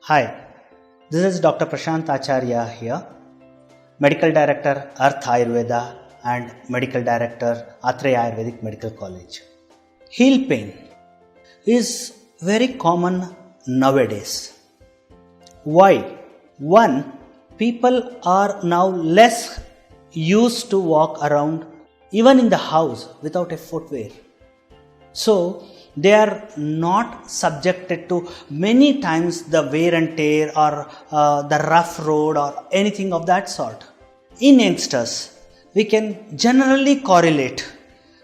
Hi, this is Dr. Prashant Acharya here, Medical Director, Earth Ayurveda and Medical Director, Atreya Ayurvedic Medical College. Heel pain is very common nowadays. Why? One, people are now less used to walk around even in the house without a footwear. So, they are not subjected to many times the wear and tear or the rough road or anything of that sort. In youngsters, we can generally correlate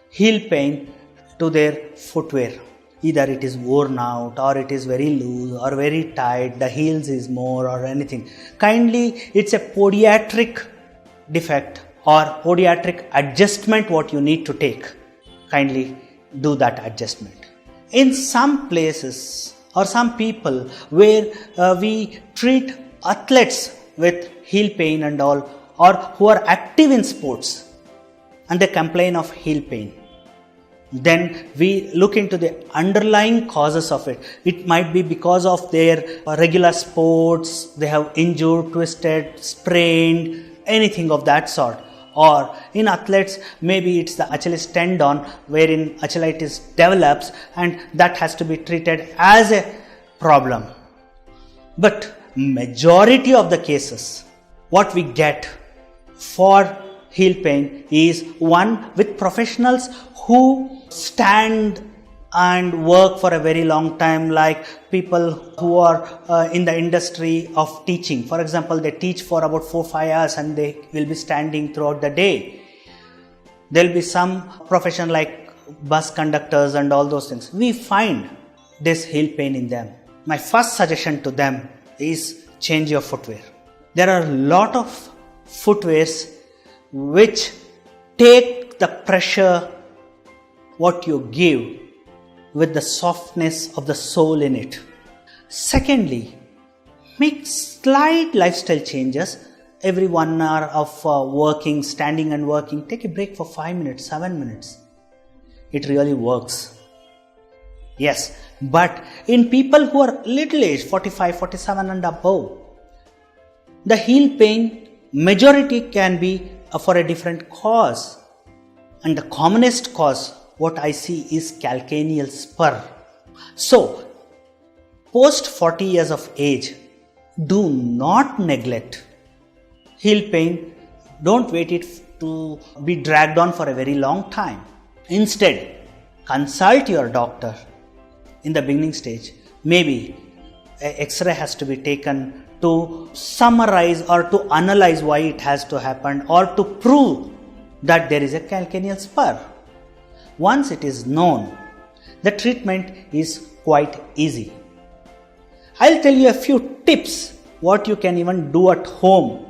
heel pain to their footwear. Either it is worn out or it is very loose or very tight, the heels is more or anything. Kindly, it's a podiatric defect or podiatric adjustment what you need to take. Kindly do that adjustment. In some places or some people where we treat athletes with heel pain and all, or who are active in sports and they complain of heel pain, then we look into the underlying causes of it. It might be because of their regular sports, they have injured, twisted, sprained, anything of that sort. Or in athletes, maybe it's the Achilles tendon wherein Achillitis develops and that has to be treated as a problem. But majority of the cases, what we get for heel pain is one with professionals who stand and work for a very long time, like people who are in the industry of teaching. For example, they teach for about 4-5 hours and they will be standing throughout the day. There will be some profession like bus conductors and all those things. We find this heel pain in them. My first suggestion to them is change your footwear. There are a lot of footwears which take the pressure what you give with the softness of the sole in it. Secondly, make slight lifestyle changes. Every 1 hour of working, standing and working, take a break for 5 minutes, 7 minutes. It really works. Yes, but in people who are little age, 45, 47 and above, the heel pain majority can be for a different cause. And the commonest cause what I see is calcaneal spur. So, post 40 years of age, do not neglect heel pain. Don't wait it to be dragged on for a very long time. Instead, consult your doctor in the beginning stage. Maybe an X-ray has to be taken to summarize or to analyze why it has to happen or to prove that there is a calcaneal spur. Once it is known, the treatment is quite easy. I'll tell you a few tips what you can even do at home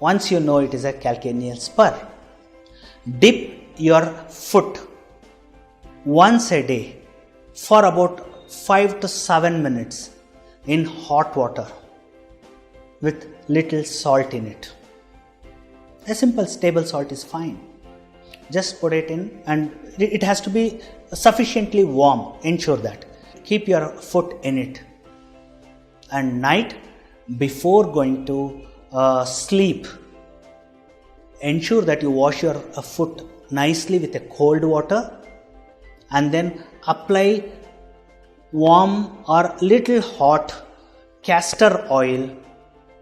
once you know it is a calcaneal spur. Dip your foot once a day for about 5 to 7 minutes in hot water with little salt in it. A simple stable salt is fine. Just put it in and it has to be sufficiently warm. Ensure that. Keep your foot in it. And night before going to sleep, ensure that you wash your foot nicely with a cold water and then apply warm or little hot castor oil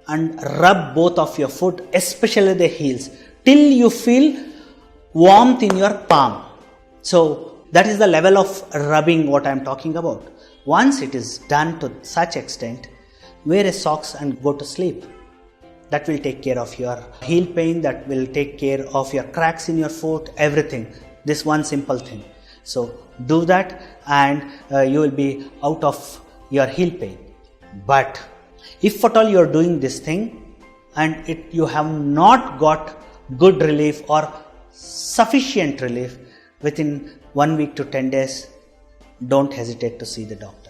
and rub both of your foot, especially the heels, till you feel warmth in your palm. So that is the level of rubbing what I am talking about. Once it is done to such extent, wear a socks and go to sleep. That will take care of your heel pain, that will take care of your cracks in your foot, everything. This one simple thing. So do that and you will be out of your heel pain. But if at all you are doing this thing and you have not got good relief or sufficient relief within 1 week to 10 days, don't hesitate to see the doctor.